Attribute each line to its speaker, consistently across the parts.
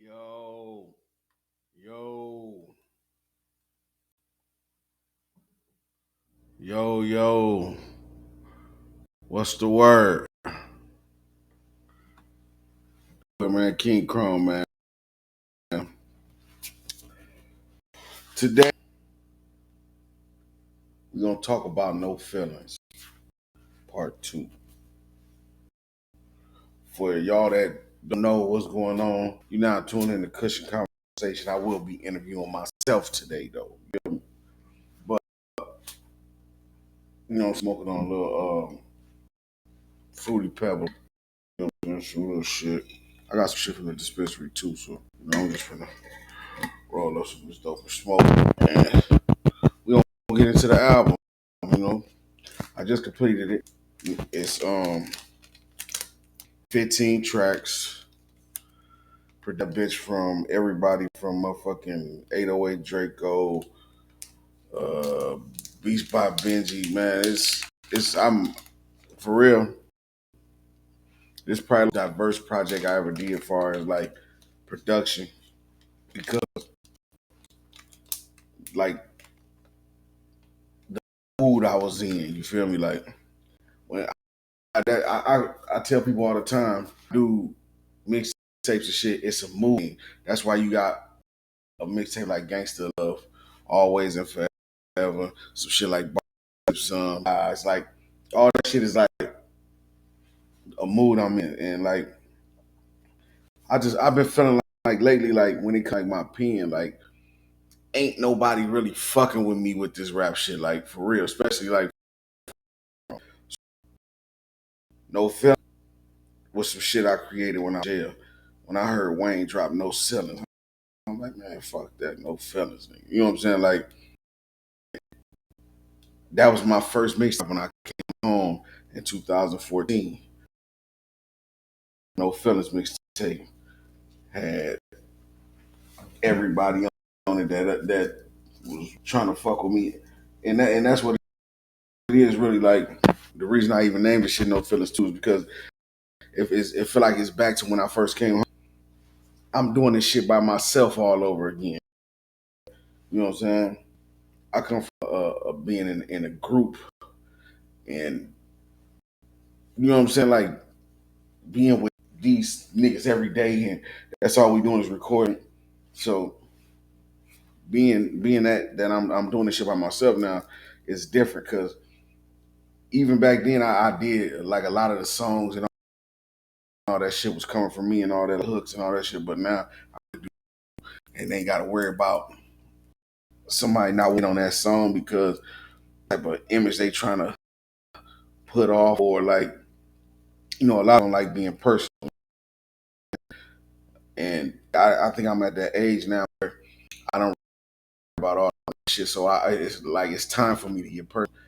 Speaker 1: Yo, yo, yo. What's the word? Man, King Khrome, man. Today, we're going to talk about No Feelings, part two. For y'all that don't know what's going on, you're now tuning in to Cushion Conversation. I will be interviewing myself today, though. But, smoking on a little Fruity Pebble, some little shit. I got some shit from the dispensary, too, so, I'm just gonna roll up some of this dope and smoke. And we gonna get into the album, you know. I just completed it. It's 15 tracks. That bitch from everybody from motherfucking 808 Draco, uh, Beast by Benji, man. It's I'm for real. This probably the diverse project I ever did as far as like production because like the mood I was in. You feel me? Like when I tell people all the time, do mixtapes and shit. It's a mood. That's why you got a mixtape like Gangsta Love, Always and Forever, some shit like some it's like all that shit is like a mood I'm in, and like I've been feeling like lately, like when it comes like my pen, like ain't nobody really fucking with me with this rap shit, like for real, especially like No Feeling was some shit I created when I was in jail. When I heard Wayne drop No Ceilings, I'm like, man, fuck that, No Feelings, nigga. You know what I'm saying? Like that was my first mixtape when I came home in 2014. No Feelings mixtape had everybody on it that was trying to fuck with me, and that's what it is really like. The reason I even named the shit No Feelings too is because it feel like it's back to when I first came home. I'm doing this shit by myself all over again. You know what I'm saying? I come from being in a group, and you know what I'm saying, like being with these niggas every day, and that's all we doing is recording. So being that I'm doing this shit by myself now is different because even back then I did like a lot of the songs and all that shit was coming from me and all that hooks and all that shit. But now and they got to worry about somebody not waiting on that song because type of image they trying to put off or like a lot don't like being personal. And I think I'm at that age now where I don't about all that shit. So it's like it's time for me to get personal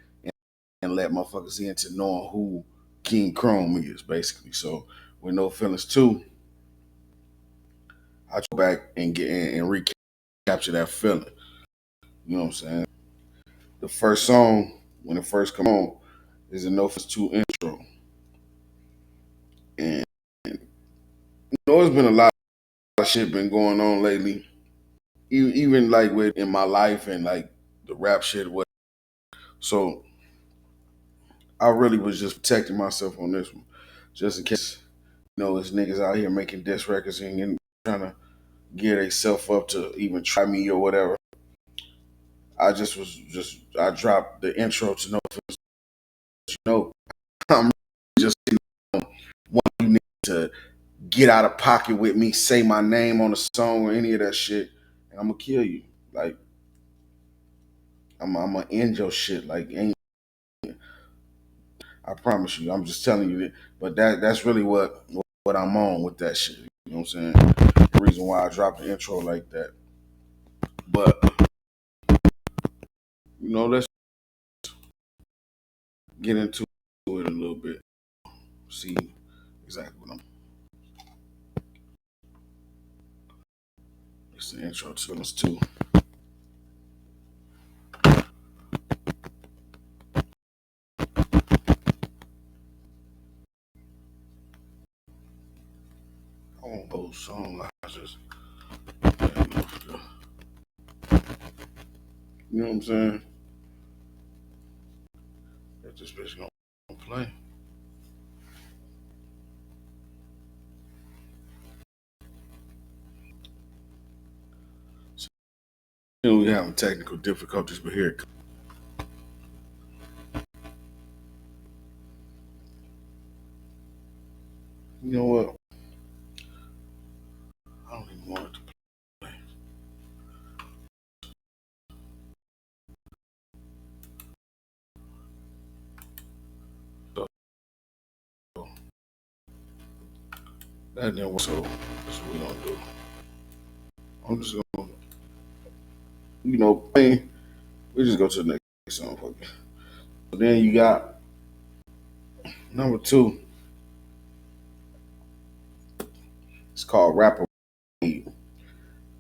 Speaker 1: and let motherfuckers into knowing who King Khrome is basically. So with No Feelings 2, I go back and get and recapture that feeling. You know what I'm saying? The first song, when it first come on, is a No Feelings 2 intro. And it's been a lot of shit been going on lately. Even like with in my life and like the rap shit. So I really was just protecting myself on this one. Just in case, there's niggas out here making diss records and trying to gear themselves up to even try me or whatever. I dropped the intro to No Feelings. I'm just want you to get out of pocket with me, say my name on a song or any of that shit, and I'm gonna kill you. Like I'm gonna end your shit. Like ain't I promise you. I'm just telling you that. But that's really what I'm on with that shit. You know what I'm saying? The reason why I dropped the intro like that. But let's get into it a little bit. See exactly what I'm. It's the intro to this too. I won't go song. I just You know what I'm saying? If this bitch gonna play. You know, we having technical difficulties, but here it comes. You know what? I don't even want it to play. So that didn't work. So that's what we gonna do. I'm just gonna, play. We just go to the next song. Fuck it. But then you got number two. It's called Rapper Weed.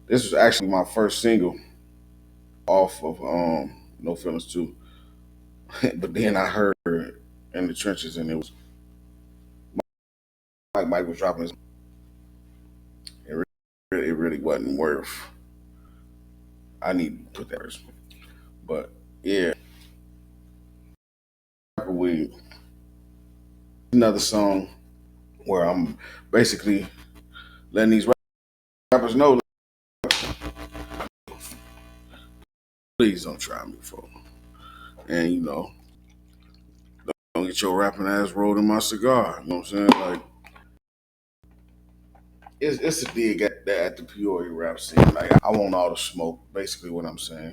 Speaker 1: This was actually my first single off of No Feelings 2. But then I heard In the Trenches, and it was Mike was dropping his. It really wasn't worth. I need to put that first. But yeah, Rapper Weed. Another song where I'm basically letting these rappers know, please don't try me, for. And don't get your rapping ass rolled in my cigar. You know what I'm saying? Like it's a dig at the Peoria rap scene. Like I want all the smoke. Basically, what I'm saying.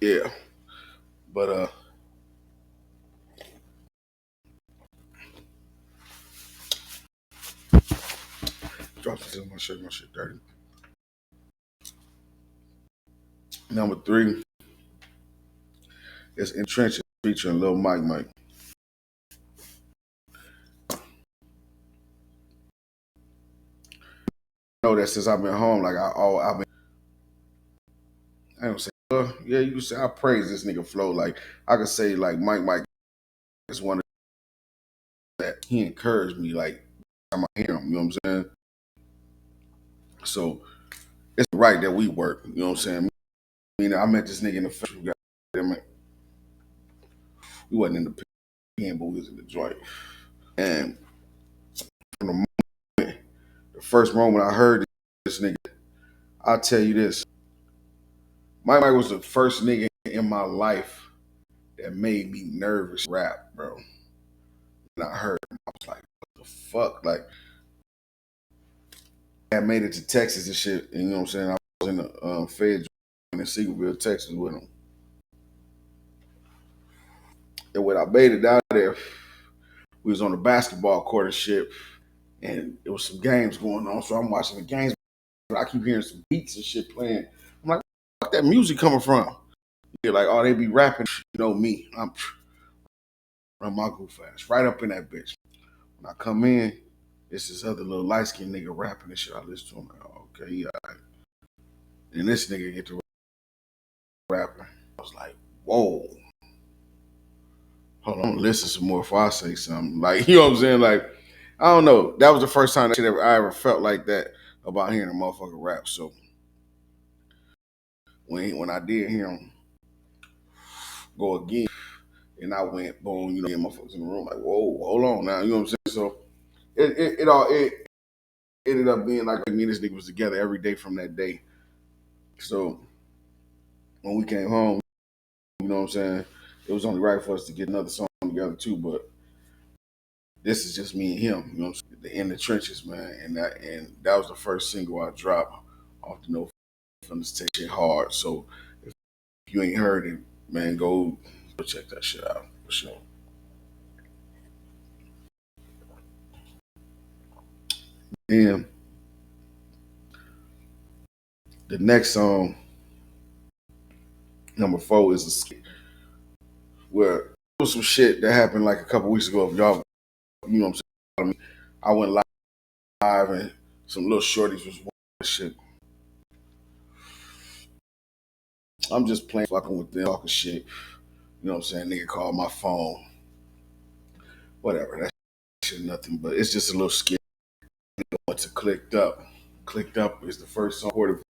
Speaker 1: Yeah, but drop this in my shirt. My shit dirty. Number three is Entrenches featuring Lil Mike. I know that since I've been home, like I've been. I don't say, yeah, you can say I praise this nigga flow. Like I could say, like Mike is one of that he encouraged me. Like I'm hear him. You know what I'm saying? So it's right that we work. You know what I'm saying? I mean, I met this nigga in the festival. We wasn't in the pen, but we was in the joint. And from the first moment I heard this nigga, I'll tell you this. Mike was the first nigga in my life that made me nervous rap, bro. And I heard him, I was like, what the fuck? Like, I made it to Texas and shit. And you know what I'm saying? I was in the Fed in Seagoville, Texas with him. And when I made it down there, we was on the basketball court and shit. And there was some games going on. So I'm watching the games, but I keep hearing some beats and shit playing. I'm like, where that music coming from? You're like, oh, they be rapping. You know me. I'm run my goof ass right up in that bitch. When I come in, it's this other little light skinned nigga rapping and shit. I listen to him like, oh, okay, yeah. And this nigga get to rapping. I was like, whoa. Hold on, listen some more before I say something. Like, you know what I'm saying? Like, I don't know. That was the first time I ever felt like that about hearing a motherfucker rap. So when I did hear him go again, and I went boom, motherfuckers in the room like, whoa, hold on now, you know what I'm saying? So it ended up being like me and this nigga was together every day from that day. So when we came home, you know what I'm saying, it was only right for us to get another song together too. But this is just me and him, you know what I'm saying? In the trenches, man. And that was the first single I dropped off the No Feelins Take Shit Hard. So if you ain't heard it, man, go check that shit out for sure. And the next song, number four, is a skit where it was some shit that happened like a couple weeks ago. If y'all, you know what I'm saying? I went live and some little shorties was watching shit. I'm just playing fucking with them, talking shit. You know what I'm saying? Nigga called my phone. Whatever. That shit nothing, but it's just a little scary. Once it clicked up. Clicked up is the first song recorded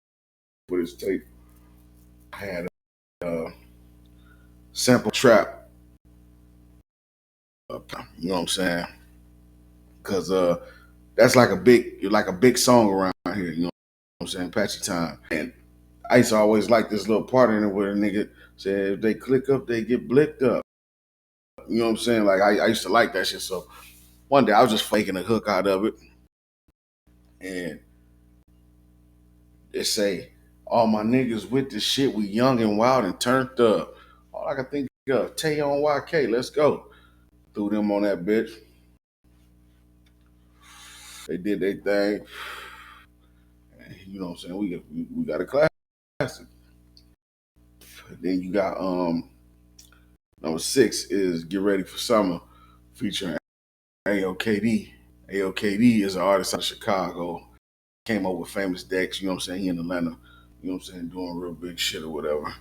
Speaker 1: for this tape. I had a sample trap. You know what I'm saying? Cause that's like a big song around here. You know what I'm saying? Patchy time. And I used to always like this little part in it where a nigga said if they click up, they get blicked up. You know what I'm saying? Like I used to like that shit. So one day I was just faking a hook out of it, and it say, "All my niggas with this shit, we young and wild and turned up." All I can think of, Tayo and YK, let's go. Threw them on that bitch. They did their thing. You know what I'm saying? We got a classic. Then you got number 6 is Get Ready for Summer featuring AOKD. AOKD is an artist out of Chicago. Came up with Famous Dex, you know what I'm saying? He in Atlanta, you know what I'm saying, doing real big shit or whatever.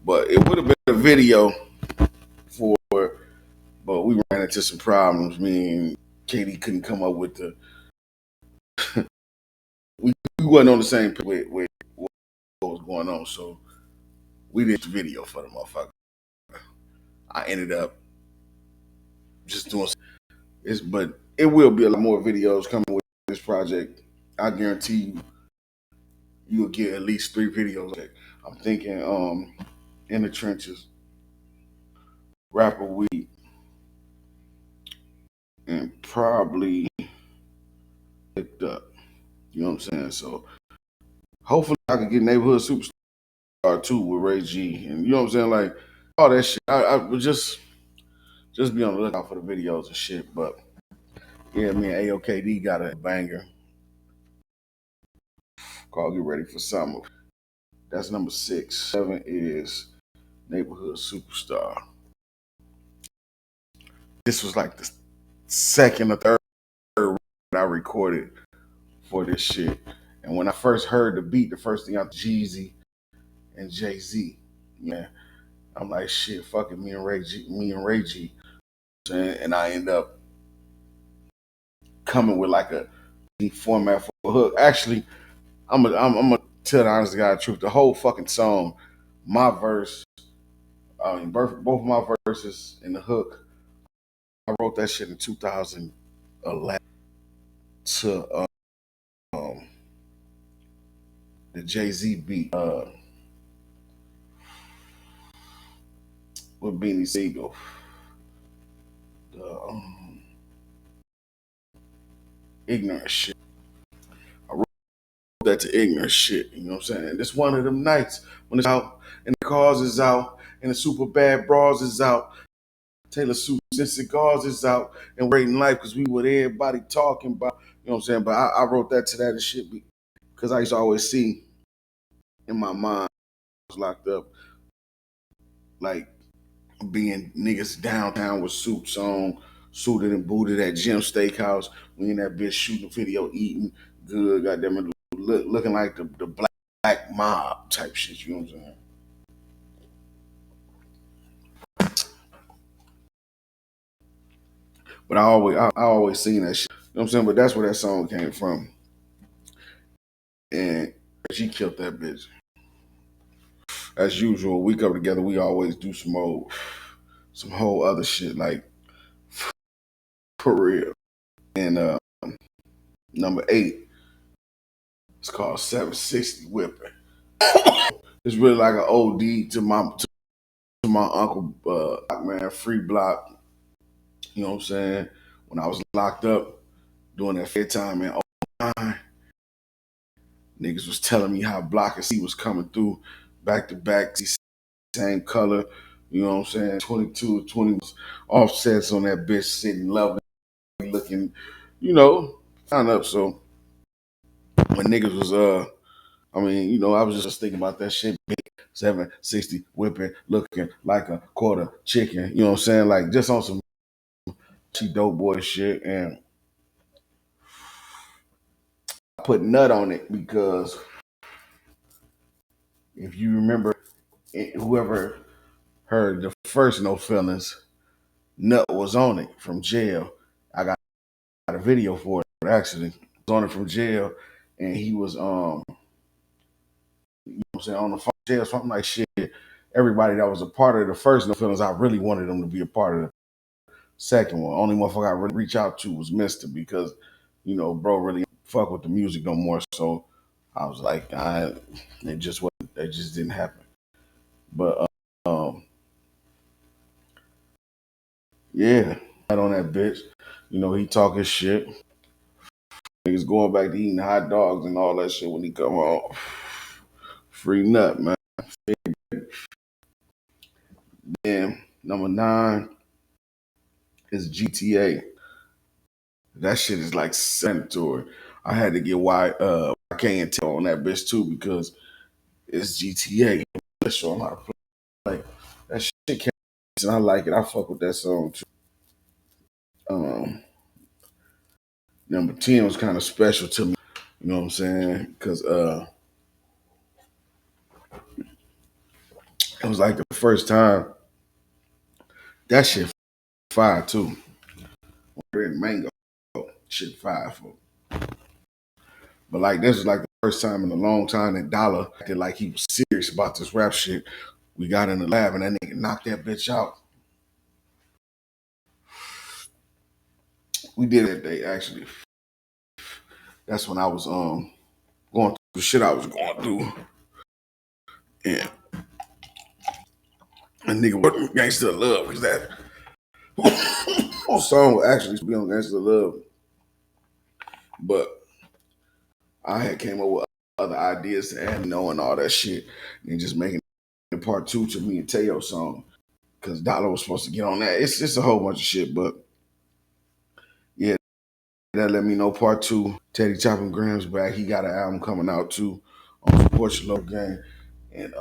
Speaker 1: But it would have been a video for it, but we ran into some problems. Me and Katie couldn't come up with the we wasn't on the same page with what was going on, so we did the video for the motherfucker. I ended up just doing but it will be a lot more videos coming with this project. I guarantee you'll get at least 3 videos. I'm thinking In the Trenches, Rapper Week, and probably Picked Up. You know what I'm saying? So hopefully I can get Neighborhood Superstar too with Ray G. And you know what I'm saying? Like all that shit. I would just be on the lookout for the videos and shit. But yeah, me and AOKD got a banger called Get Ready for Summer. That's number 6. 7 is Neighborhood Superstar. This was like the second or third I recorded for this shit. And when I first heard the beat, the first thing I Jeezy and Jay-Z. Yeah. I'm like, shit, fuck it, me and Ray G. And I end up coming with like a format for a hook. Actually, I'm gonna tell the honest God truth. The whole fucking song, my verse, both of my verses and the hook, I wrote that shit in 2011 to the Jay-Z beat with Beanie Siegel. The ignorant shit. I wrote that to ignorant shit. You know what I'm saying? It's one of them nights when it's out and the cars is out and the super bad bras is out. Taylor suits and cigars is out and waiting life because we what everybody talking about. You know what I'm saying? But I wrote that to that and shit because I used to always see in my mind I was locked up like being niggas downtown with suits on, suited and booted at Jim Steakhouse. We in that bitch shooting video, eating good, goddamn it, looking like the black mob type shit. You know what I'm saying? But I always seen that shit. You know what I'm saying? But that's where that song came from. And she killed that bitch. As usual, we come together, we always do some whole other shit, like for real. And number 8, it's called 760 Whipping. It's really like an OD to my uncle, man, free block. You know what I'm saying? When I was locked up doing that fair time in '09, niggas was telling me how Block and C was coming through back to back, same color. You know what I'm saying? 22 20 offsets on that bitch sitting lovely looking, you know, kind up. So when niggas was I mean, you know, I was just thinking about that shit. Big 760 whipping, looking like a quarter chicken. You know what I'm saying? Like just on some dope boy shit. And I put nut on it because if you remember whoever heard the first No Feelings, Nut was on it from jail. I got a video for it actually. Was on it from jail, and he was you know what I'm saying, on the phone jail. So I'm like, shit. Everybody that was a part of the first No Feelings, I really wanted them to be a part of the second one. Only motherfucker I really reach out to was Mister because, you know, bro really fuck with the music no more. So I was like, it just wasn't. It just didn't happen. But yeah, on that bitch. You know, he talking shit. Niggas going back to eating hot dogs and all that shit when he come home. Free nut, man. Then number 9 is GTA. That shit is like mandatory. I had to get I can't tell on that bitch too because it's GTA. Let's show them how to play. That shit can't, and I like it. I fuck with that song too. Um, Number 10 was kind of special to me. You know what I'm saying? Because it was like the first time. That shit fire too. Red mango shit fire for. But like this is like the first time in a long time that Dollar acted like he was serious about this rap shit. We got in the lab and that nigga knocked that bitch out. We did it that day actually. That's when I was going through the shit I was going through. And a nigga working Gangsta Love because that whole song would actually be on Gangsta Love. But I had came up with other ideas to add, knowing all that shit and just making it part 2 to me and Teo song. Cause Dollar was supposed to get on that. It's just a whole bunch of shit, but yeah, that let me know part 2. Teddy Chopping Grams back. He got an album coming out too on Support Your Local Gang. And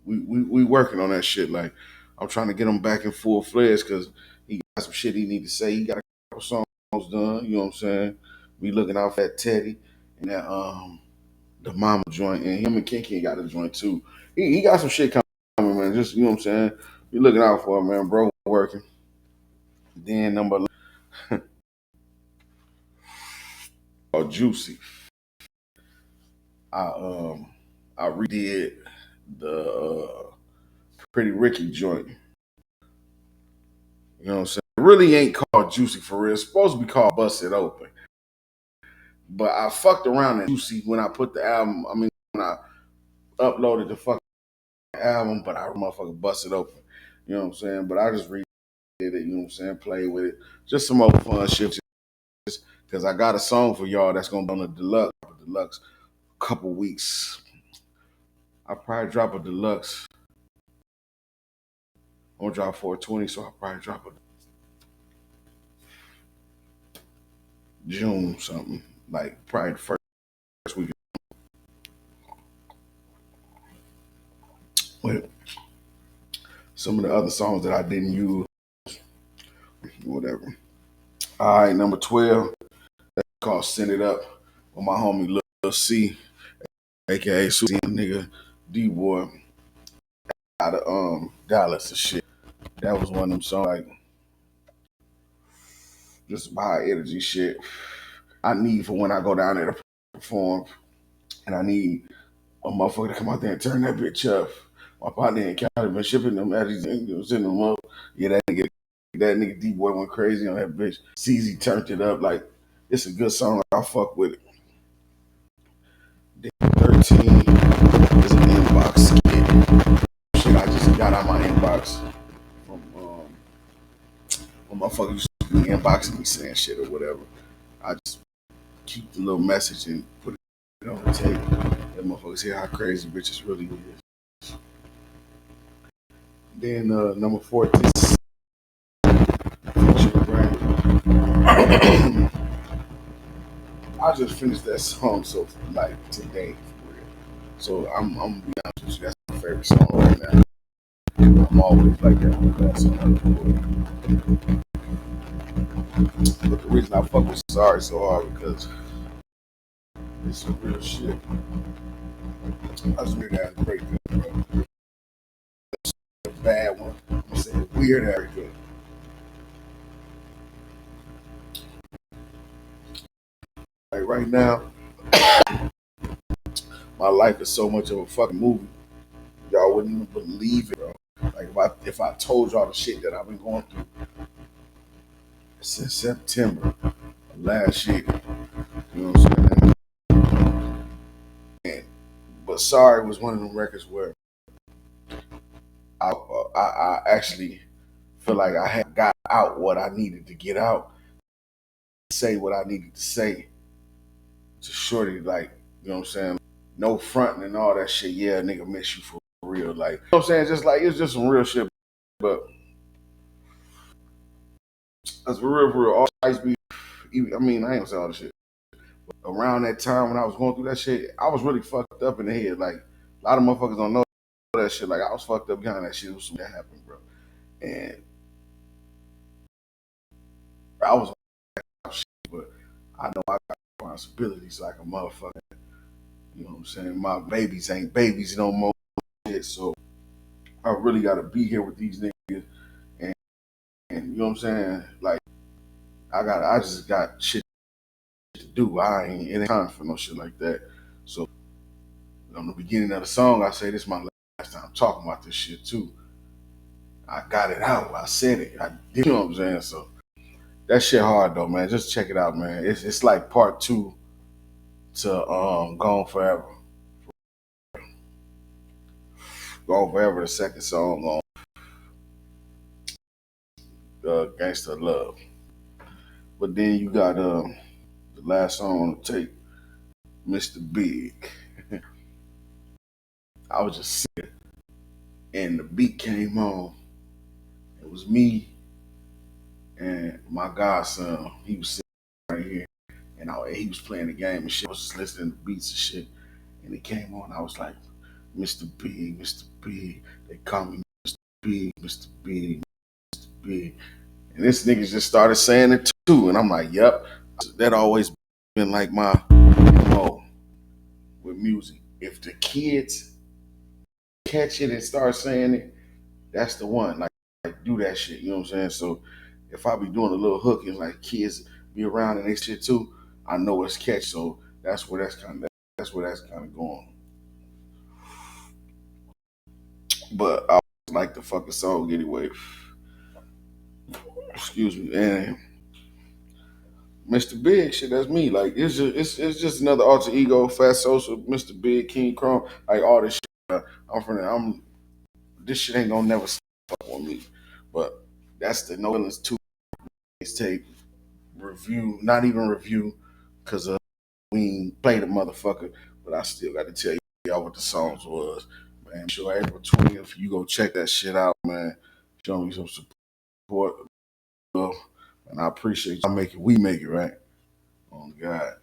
Speaker 1: we working on that shit. Like I'm trying to get him back in full fledged because he got some shit he need to say. He got a couple songs done. You know what I'm saying? We looking out for that Teddy and that the Mama joint, and him and King got a joint too. He got some shit coming, man. Just you know what I'm saying? We looking out for him, man. Bro, working. Then number Juicy. I redid the Pretty Ricky joint. You know what I'm saying? It really ain't called Juicy for real. It's supposed to be called Bust It Open. But I fucked around and Juicy when I put the album, I mean when I uploaded the fucking album, but I motherfucker Bust It Open. You know what I'm saying? But I just redid it, you know what I'm saying? Play with it. Just some old fun shit. Because I got a song for y'all that's gonna be on the deluxe couple weeks. I'll probably drop a deluxe. I'm gonna drop 420, so I'll probably drop a June something. Like probably the first week. With some of the other songs that I didn't use. Whatever. Alright, number 12. That's called Send It Up with my homie Lil C, aka Susie nigga D-Boy out of Dallas and shit. That was one of them songs like just high energy shit I need for when I go down there to perform, and I need a motherfucker to come out there and turn that bitch up. My partner in Cali been shipping them at these niggas, sending them up. Yeah, that nigga D-Boy went crazy on that bitch. CZ turned it up like it's a good song. I fuck with it. Then 13 is an inbox skit. Shit I just got out my inbox from when motherfuckers used to be inboxing me saying shit or whatever. I just keep the little message and put it on the tape. Let motherfuckers hear how crazy bitches really is. Then number 14, I just finished that song so like today for real. So I'm gonna be honest with you, that's my favorite song right now. I'm always like that with that song. But the reason I fuck with Sorry so hard because It's some real shit. That's weird ass breakthrough, bro. A bad one. I'm saying weird ass breakthrough. Like right now, my life is so much of a fucking movie. Y'all wouldn't even believe it, bro. Like if I told y'all the shit that I've been going through since September of last year. You know what I'm saying? And, but Sorry was one of them records where I actually feel like I had got out what I needed to get out, say what I needed to say to Shorty, like, you know what I'm saying? No fronting and all that shit. Yeah, nigga miss you for real. Like, you know what I'm saying? Just like, it's just some real shit. But that's for real. All ice be, I mean, I ain't gonna say all the shit. But around that time when I was going through that shit, I was really fucked up in the head. Like, a lot of motherfuckers don't know that shit. Like, I was fucked up behind that shit. It was something that happened, bro. And I was on shit, but I know I got responsibilities like a motherfucker. You know what I'm saying? My babies ain't babies no more. Shit, so I really gotta be here with these niggas. And you know what I'm saying? Like I just got shit to do. I ain't in time for no shit like that. So on the beginning of the song, I say this is my last time talking about this shit too. I got it out. I said it. I did. You know what I'm saying? So that shit hard though, man. Just check it out, man. It's like part two to Gone Forever. Gone Forever, the second song on Gangsta Love. But then you got the last song on the tape, Mr. Big. I was just sitting and the beat came on. It was me and my godson. He was sitting right here and he was playing the game and shit. I was just listening to beats and shit. And it came on. I was like, Mr. Big, Mr. Big. They call me Mr. Big, Mr. Big, Mr. Big. And this nigga just started saying it too. And I'm like, yep. That always been like my MO with music. If the kids catch it and start saying it, that's the one. Like do that shit. You know what I'm saying? So if I be doing a little hook and like kids be around and they shit too, I know it's catch. So that's where that's kind of going. But I like the fucking song anyway. Excuse me. And Mr. Big, shit, that's me. Like it's just another alter ego, Fast Social, Mr. Big, King Khrome, like all this shit. I'm this shit ain't gonna never fuck on me. But that's the No Feelins 2 mixtape review, not even review, cause we ain't played the motherfucker, but I still got to tell y'all what the songs was. Man, sure April 20th, you go check that shit out, man. Show me some support, and I appreciate you. We make it right. Oh God.